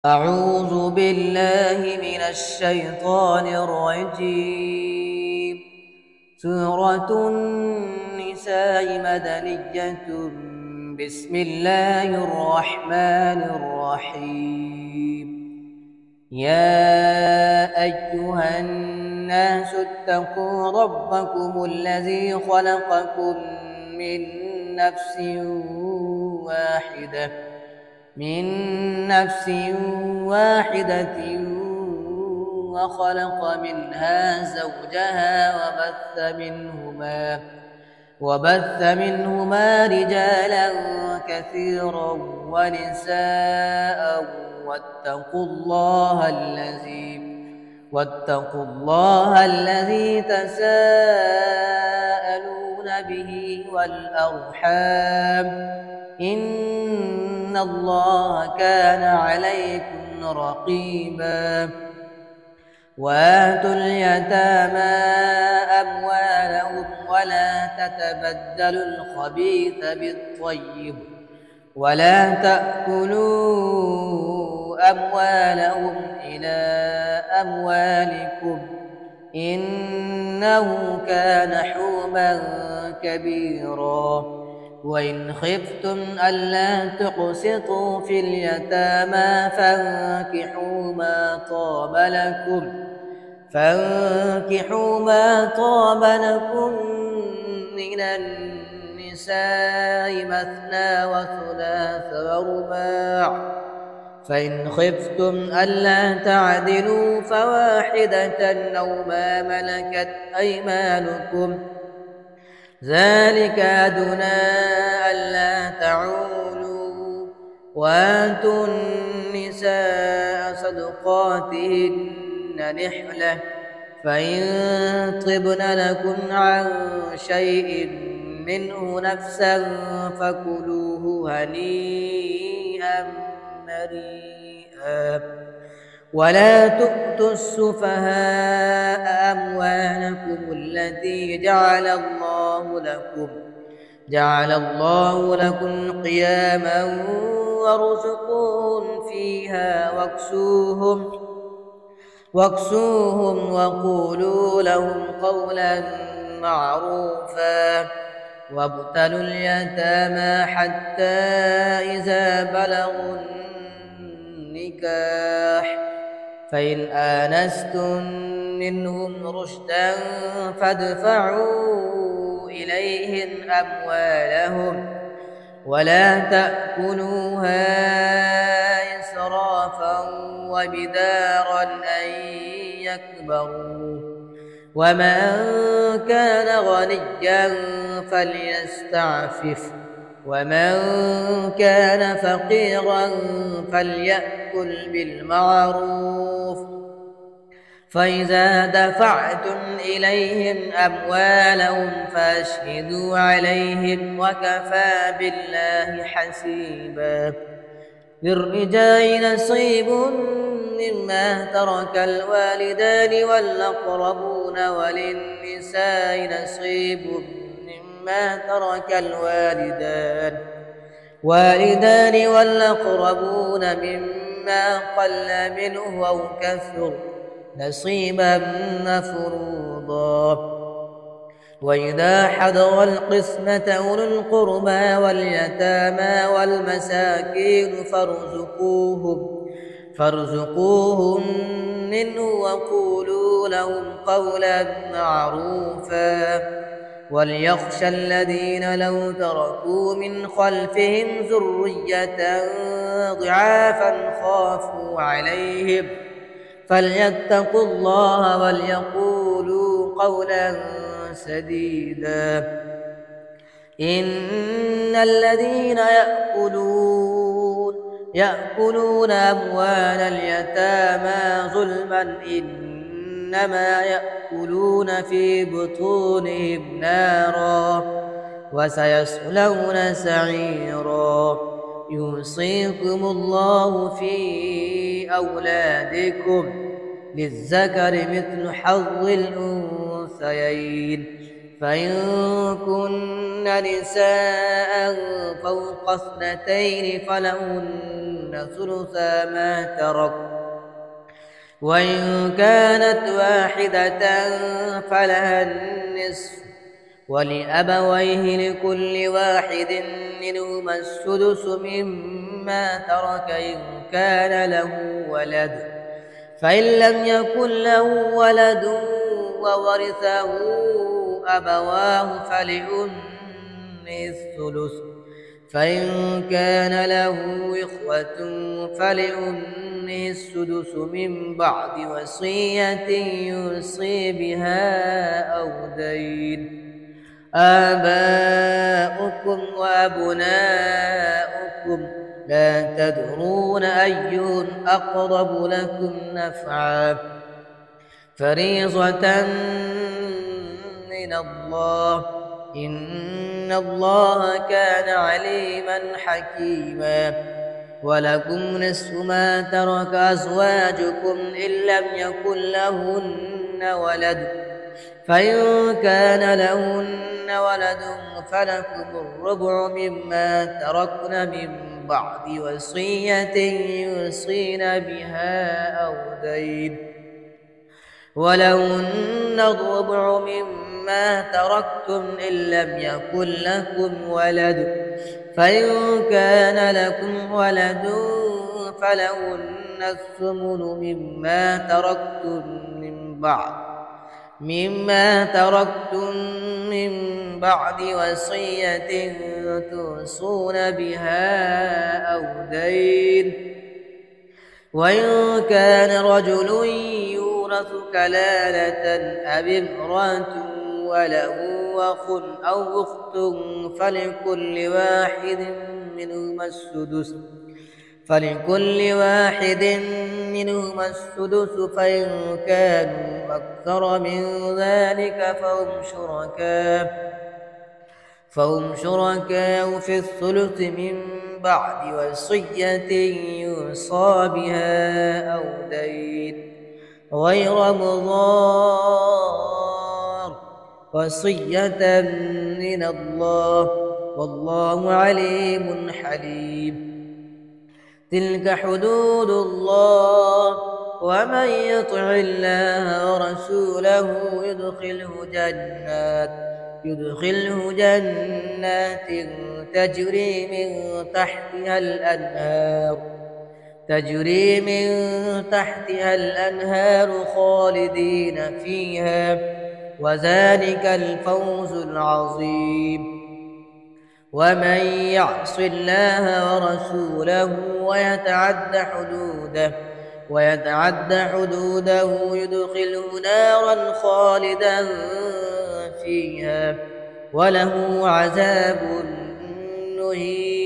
أعوذ بالله من الشيطان الرجيم. سورة النساء مدنية. بسم الله الرحمن الرحيم. يا أيها الناس اتقوا ربكم الذي خلقكم من نفس واحدة وخلق منها زوجها وبث منهما رجالا كثيرا ونساء. واتقوا الله الذي تساءلون به والأرحام، إن الله كان عليكم رقيبا. وآتوا اليتامى أموالهم ولا تتبدلوا الخبيث بالطيب ولا تأكلوا أموالهم إلى أموالكم، إنه كان حوبا كبيرا. وإن خفتم ألا تقسطوا في اليتامى فانكحوا ما طاب لكم من النساء مثنى وثلاث ورباع، فإن خفتم ألا تعدلوا فواحدة أو ما ملكت أيمانكم، ذلك أدنى ألا تعولوا. وآتوا النساء صدقاتهن نحلة، فإن طبن لكم عن شيء منه نفسا فكلوه هنيئا مريئا. ولا تؤتوا السفهاء أموالكم التي جعل الله لكم قياما وارزقوهم فيها واكسوهم وقولوا لهم قولا معروفا. وابتلوا اليتامى حتى إذا بلغوا النكاح، فإن آنستم منهم رشدا فادفعوا إليهم أموالهم ولا تأكلوها إسرافا وبدارا أن يكبروا. ومن كان غنيا فليستعفف، ومن كان فقيرا فليأكل بالمعروف. فإذا دفعتم إليهم أموالهم فأشهدوا عليهم وكفى بالله حسيبا. للرجال نصيب مما ترك الوالدان والأقربون، وللنساء نصيب مما ترك الوالدان والأقربون مما قل منه أو كثر نصيبا مفروضا. وإذا حضر القسمة أولو القربى واليتامى والمساكين فارزقوهم منه وقولوا لهم قولا معروفا. وليخشى الذين لو تركوا من خلفهم ذرية ضعافا خافوا عليهم فليتقوا الله وليقولوا قولا سديدا. إن الذين يأكلون أموال اليتامى ظلما إنما يأكلون في بطونهم نارا وسيصلون سعيرا. يوصيكم الله في أولادكم للذكر مثل حظ الأنثيين، فإن كن نساء فوق اثنتين فلهن ثلث ما ترك وإن كانت واحدة فلها النصف ولأبويه لكل واحد منهما السدس مما ترك إن كان له ولد فإن لم يكن له ولد وورثه أبواه فلأمه الثلث فإن كان له إخوة فلأمه السدس من بعد وصية يوصي بها أو دين آباؤكم وأبناؤكم لا تدرون أيهم أقرب لكم نفعا فريضة من الله إن الله كان عليما حكيما ولكم نصف ما ترك أزواجكم إن لم يكن لهن ولد فإن كان لهن ولد فلكم الربع مما تركن من بعد وصية يوصين بها أو دين ولهن الربع مما تركتم إن لم يكن لكم ولد فإن كان لكم ولد فلهن الثمن مما تركتم من بعد وصية توصون بها أو دين وإن كان رجل يورث كلالة أب امرأة وله أخ أو أخت فلكل واحد منهما السدس فإن كانوا أكثر من ذلك فهم شركاء في الثلث من بعد وصية يوصى بها أو دين غير مضار وصية من الله والله عليم حليم تلك حدود الله ومن يطع الله ورسوله يدخله جنات تجري من تحتها الأنهار خالدين فيها وذلك الفوز العظيم ومن يعص الله ورسوله ويتعد حدوده يدخله نارا خالدا فيها وله عذاب مهين